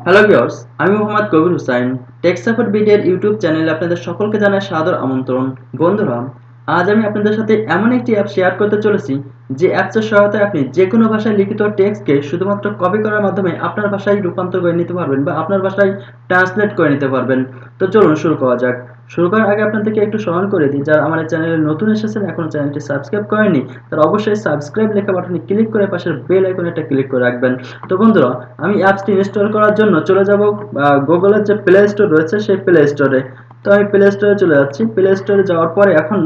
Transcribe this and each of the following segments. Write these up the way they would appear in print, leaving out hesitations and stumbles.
Hello viewers, আমি মোহাম্মদ কবির Hussain. Take support বিডির YouTube চ্যানেলে আপনাদের সকলকে জানাই সাদর আমন্ত্রণ। বন্ধুরা, আজ আমি আপনাদের সাথে এমন একটি অ্যাপ শেয়ার করতে চলেছি যে অ্যাপসের সহায়তায় আপনি যে কোনো ভাষায় লিখিত টেক্সটকে শুধুমাত্র কপি করার মাধ্যমে আপনার ভাষায় রূপান্তর করে নিতে পারবেন বা আপনার ভাষায় ট্রান্সলেট করে নিতে পারবেন। তো চলুন শুরু করা যাক। শুরু করার আগে আপনাদেরকে একটু স্মরণ করে দিই, যারা আমার চ্যানেলে নতুন এসেছেন এখনো চ্যানেলটি সাবস্ক্রাইব করেননি, তারা অবশ্যই সাবস্ক্রাইব লেখা বাটনে ক্লিক করে পাশের বেল আইকনটা ক্লিক করে রাখবেন। তো বন্ধুরা, আমি অ্যাপসটি ইনস্টল করার জন্য চলে যাব গুগলের যে প্লে স্টোর রয়েছে সেই প্লে স্টোরে। তো আমি প্লে স্টোরে চলে যাচ্ছি। প্লে স্টোরে যাওয়ার পরে এখন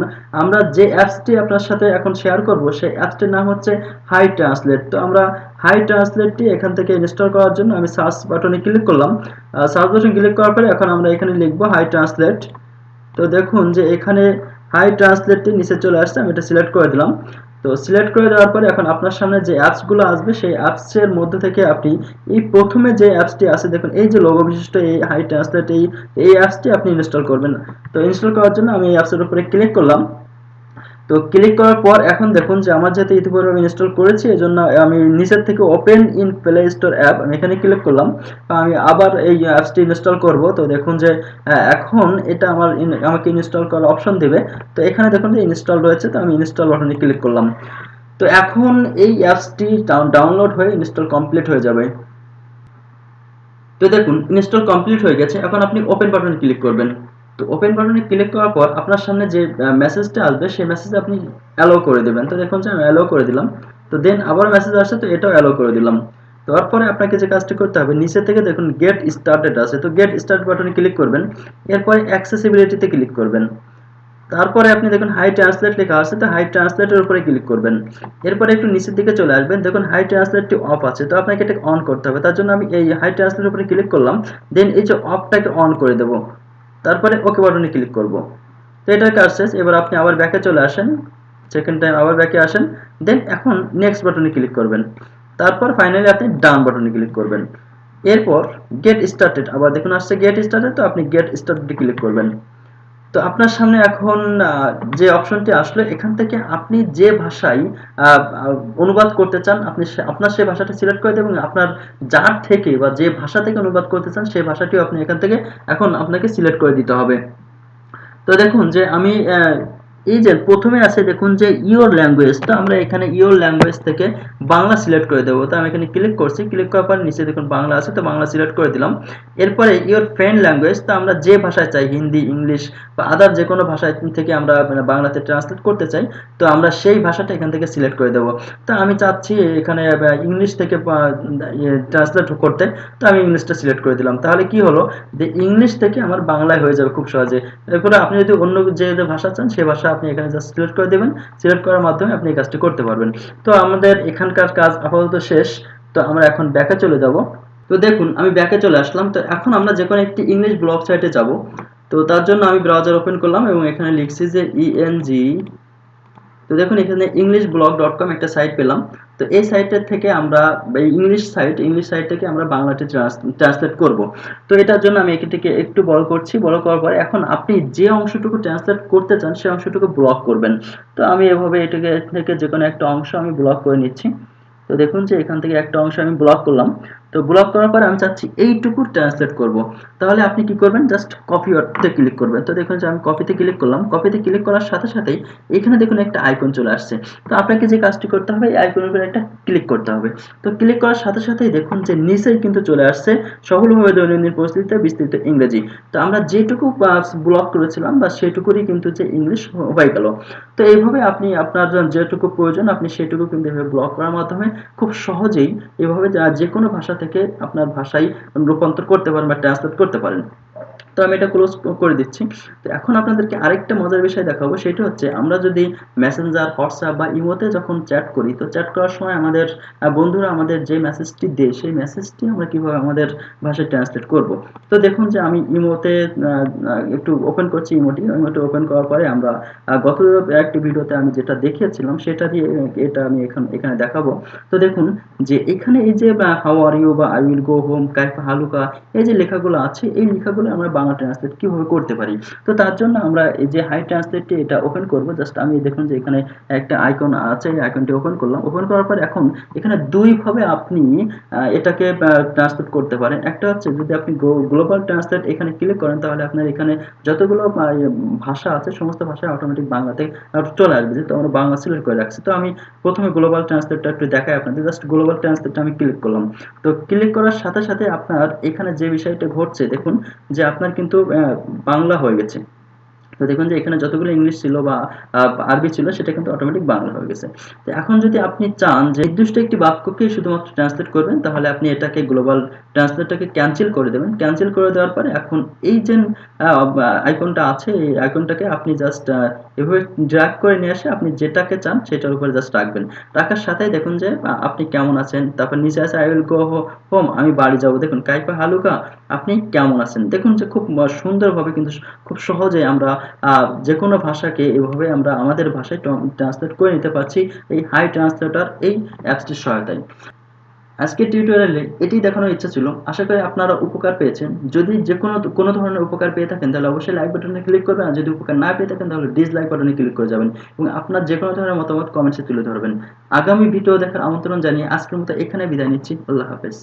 আমরা যে অ্যাপসটি আপনার সাথে এখন শেয়ার করব সেই অ্যাপসটির নাম হচ্ছে হাই ট্রান্সলেট। তো আমরা হাই ট্রান্সলেটটি এখান থেকে ইনস্টল করার জন্য আমি সার্চ বাটনে ক্লিক করলাম। সার্চ বাটনে ক্লিক করার পরে এখন আমরা এখানে লিখব হাই ট্রান্সলেট। তো দেখুন যে এখানে হাই ট্রান্সলেটটি নিচে চলে আসছে, আমি এটা সিলেক্ট করে দিলাম। তো সিলেক্ট করে দেওয়ার পরে এখন আপনার সামনে যে অ্যাপসগুলো আসবে সেই অ্যাপসের মধ্যে থেকে আপনি এই প্রথমে যে অ্যাপসটি আছে দেখুন, এই যে লোগো বিশিষ্ট এই হাই ট্রান্সলেট, এই অ্যাপসটি আপনি ইনস্টল করবেন। তো ইনস্টল করার জন্য আমি এই অ্যাপসের উপরে ক্লিক করলাম। তো ক্লিক করার পর এখন দেখুন যে আমার যেহেতু ইতিপূর্বে আমি ইনস্টল করেছি এজন্য আমি নিচের থেকে open in play store app আমি এখানে ক্লিক করলাম। আমি আবার এই অ্যাপসটি ইনস্টল করব। তো দেখুন যে এখন এটা আমাকে ইনস্টল করার অপশন দেবে। তো এখানে দেখুন যে ইনস্টল রয়েছে, তো আমি ইনস্টল বাটনে ক্লিক করলাম। তো এখন এই অ্যাপসটি ডাউনলোড হয়ে ইনস্টল কমপ্লিট হয়ে যাবে। তো দেখুন ইনস্টল কমপ্লিট হয়ে গেছে। এখন আপনি ওপেন বাটনে ক্লিক করবেন। তো ওপেন বাটনে ক্লিক করার পর আপনার সামনে যে মেসেজটা আসবে সেই মেসেজে আপনি অ্যালো করে দেবেন। তো দেখুন যে আমি অ্যালো করে দিলাম। তো দেন আবার মেসেজ আসছে, তো এটাও অ্যালো করে দিলাম। তারপরে আপনাকে যে কাজটি করতে হবে, নিচে থেকে দেখুন গেট স্টার্টেড আছে, তো গেট স্টার্ট বাটনে ক্লিক করবেন। এরপরে অ্যাক্সেসিবিলিটিতে ক্লিক করবেন। তারপরে আপনি দেখুন হাই ট্রান্সলেট লেখা আছে, তো হাই ট্রান্সলেটের উপরে ক্লিক করবেন। এরপরে একটু নিচের দিকে চলে আসবেন, দেখুন হাই ট্রান্সলেটটি অফ আছে, তো আপনাকে এটা অন করতে হবে। তার জন্য আমি এই হাই ট্রান্সলেটের উপরে ক্লিক করলাম। দেন এই যে অফটাকে অন করে দেব। তারপরে ওকে বাটনে ক্লিক করব। তো এটার কাজ শেষ। এবার আপনি আবার ব্যাকে চলে আসেন, সেকেন্ড টাইম আবার ব্যাকে আসেন। দেন এখন নেক্সট বাটনে ক্লিক করবেন। তারপর ফাইনালি আপনি ডান বাটনে ক্লিক করবেন। এরপর গেট স্টার্টেড আবার দেখুন আসছে গেট স্টার্টেড, তো আপনি গেট স্টার্টেডে ক্লিক করবেন। তো আপনার সামনে এখন যে অপশনটি আসলো এখান থেকে আপনি যে ভাষায় অনুবাদ করতে চান আপনি আপনার সেই ভাষাটা সিলেক্ট করে দেবেন, এবং আপনার যার থেকে বা যে ভাষা থেকে অনুবাদ করতে চান সেই ভাষাটিও আপনি এখান থেকে এখন আপনাকে সিলেক্ট করে দিতে হবে। তো দেখুন যে আমি এই যে প্রথমে আছে দেখুন যে ইওর ল্যাঙ্গুয়েজ, তো আমরা এখানে ইওর ল্যাঙ্গুয়েজ থেকে বাংলা সিলেক্ট করে দেবো। তো আমি এখানে ক্লিক করছি, ক্লিক করার পর নিচে দেখুন বাংলা আছে, তো বাংলা সিলেক্ট করে দিলাম। এরপরে ইওর ফ্রেন্ড ল্যাঙ্গুয়েজ, তো আমরা যে ভাষায় চাই হিন্দি, ইংলিশ বা আদার যে কোনো ভাষায় থেকে আমরা মানে বাংলাতে ট্রান্সলেট করতে চাই, তো আমরা সেই ভাষাটা এখান থেকে সিলেক্ট করে দেবো। তো আমি চাচ্ছি এখানে ইংলিশ থেকে ট্রান্সলেট করতে, তো আমি ইংলিশটা সিলেক্ট করে দিলাম। তাহলে কি হলো যে ইংলিশ থেকে আমার বাংলায় হয়ে যাবে খুব সহজে। এরপরে আপনি যদি অন্য যে ভাষা চান সেই ভাষা আপনি এখানে জাস্ট সিলেক্ট করে দেবেন। সিলেক্ট করার মাধ্যমে আপনি এই কাজটি করতে পারবেন। তো আমাদের এখানকার কাজ আপাতত শেষ। তো আমরা এখন ব্যাকে চলে যাব। তো দেখুন আমি ব্যাকে চলে আসলাম। তো এখন আমরা যে কোনো একটি ইংলিশ ব্লগ সাইটে যাব। তো তার জন্য আমি ব্রাউজার ওপেন করলাম এবং এখানে লিখছি যে ইএনজি। তো দেখুন এখানে englishblog.com একটা সাইট পেলাম। তো এই সাইটের থেকে আমরা ইংলিশ সাইট থেকে আমরা বাংলাতে ট্রান্সলেট করব। তো এটার জন্য আমি এটিকে একটু বড় করছি। বড় করার পরে এখন আপনি যে অংশটুকু ট্রান্সলেট করতে চান সেই অংশটুকু ব্লক করবেন। তো আমি এভাবে এটাকে থেকে যে কোনো একটা অংশ আমি ব্লক করে নিচ্ছি। তো দেখুন যে এখান থেকে একটা অংশ আমি ব্লক করলাম। তো ব্লক করার পরে আমি চাচ্ছি এইটুকু ট্রান্সলেট করব। তাহলে আপনি কি করবেন, জাস্ট কপিতে ক্লিক করবেন। তো দেখুন যে আমি কপিতে ক্লিক করলাম। কপিতে ক্লিক করার সাথে সাথেই এখানে দেখুন একটা আইকন চলে আসছে। তো আপনাকে যে কাজটি করতে হবে এই আইকনের উপরে একটা ক্লিক করতে হবে। তো ক্লিক করার সাথে সাথেই দেখুন যে নিচেই কিন্তু চলে আসছে সফলভাবে দৈনন্দিন পরিস্থিতিতে বিস্তৃত ইংরেজি। তো আমরা যেটুকু ব্লক করেছিলাম বা সেটুকুরই কিন্তু যে ইংলিশ হয়ে গেল। তো এইভাবে আপনি আপনার যেটুকু প্রয়োজন আপনি সেটুকু কিন্তু এভাবে ব্লক করার মাধ্যমে খুব সহজেই এভাবে যে কোনো ভাষা থেকে আপনার ভাষায় রূপান্তর করতে পারেন বা ট্রান্সলেট করতে পারেন। তো আমি এটা ক্লোজ করে দিচ্ছি। তো এখন আপনাদেরকে আরেকটা মজার বিষয় দেখাবো, সেটা হচ্ছে আমরা যদি মেসেঞ্জার, হোয়াটসঅ্যাপ বা ইমোতে যখন চ্যাট করি, তো চ্যাট করার সময় আমাদের বন্ধুরা আমাদের যে মেসেজটি দেয় সেই মেসেজটি আমরা কিভাবে আমাদের ভাষায় ট্রান্সলেট করব। তো দেখুন যে আমি ইমোতে একটু ওপেন করছি। ইমোটি ওপেন করার পরে আমরা গত একটি ভিডিওতে আমি যেটা দেখিয়েছিলাম সেটা দিয়ে এটা আমি এখানে দেখাবো। তো দেখুন যে এখানে এই যে হাউ আর ইউ বা আই উইল গো হোম, কাইফা হালুকা, এই যে লেখাগুলো আছে এই লেখাগুলো আমরা বাংলা ট্রান্সলেট কিভাবে করতে পারি। তো তার জন্য আমরা এই যে হাই ট্রান্সলেটটি এটা ওপেন করব। জাস্ট আমি দেখুন যে এখানে একটা আইকন আছে, এই আইকনটি ওপেন করলাম। ওপেন করার পর এখন এখানে ২ ভাবে আপনি এটাকে ট্রান্সলেট করতে পারেন। একটা হচ্ছে যদি আপনি গ্লোবাল ট্রান্সলেট এখানে ক্লিক করেন তাহলে আপনার এখানে যতগুলো ভাষা আছে সমস্ত ভাষায় অটোমেটিক বাংলাতে চলে আসবে। যেহেতু আমরা বাংলা সিলেক্ট করে রাখছি। তো আমি প্রথমে গ্লোবাল ট্রান্সলেটটা একটু দেখাই আপনাদের। জাস্ট গ্লোবাল ট্রান্সলেটটা আমি ক্লিক করলাম। তো ক্লিক করার সাথে সাথে আপনার এখানে যে বিষয়টা ঘটছে দেখুন যে আপনার কিন্তু বাংলা হয়ে গেছে। তো দেখুন যে এখানে যতগুলো ইংলিশ ছিল বা আরবি ছিল সেটা কিন্তু অটোমেটিক বাংলা হয়ে গেছে। তো এখন যদি আপনি চান যে নির্দিষ্ট একটি বাক্যকে শুধুমাত্র ট্রান্সলেট করবেন তাহলে আপনি এটাকে গ্লোবাল ট্রান্সলেটটাকে ক্যান্সেল করে দেবেন। ক্যান্সেল করে দেওয়ার পরে এখন এই যে আইকনটা আছে এই আইকনটাকে আপনি জাস্ট এভাবে ড্র্যাগ করে নিয়ে এসে আপনি যেটাকে চান সেটার উপরে জাস্ট রাখবেন। রাখার সাথেই দেখুন যে আপনি কেমন আছেন, তারপর নিচে আছে আই উইল গো হোম, আমি বাড়ি যাব। দেখুন কাইফা হালুকা, আপনি কেমন আছেন। দেখুন যে খুব সুন্দরভাবে কিন্তু খুব সহজে আমরা যেকোনো ভাষাকে এভাবে আমরা আমাদের ভাষায় ট্রান্সলেট করে নিতে পারছি এই হাই ট্রান্সলেটর এই অ্যাপসটির সহায়তায়। আজকের টিউটোরিয়ালে এটিই দেখানোর ইচ্ছা ছিল। আশা করি আপনারা উপকার পেয়েছেন। যদি কোনো ধরনের উপকার পেয়ে থাকেন তাহলে অবশ্যই লাইক বাটনে ক্লিক করবেন। আর যদি উপকার না পেয়ে থাকেন তাহলে ডিসলাইক বাটনে ক্লিক করে যাবেন এবং আপনার যেকোনো ধরনের মতামত কমেন্টসে তুলে ধরবেন। আগামী ভিডিও দেখার আমন্ত্রণ জানিয়ে আজকের মতো এখানে বিদায় নিচ্ছি। আল্লাহ হাফেজ।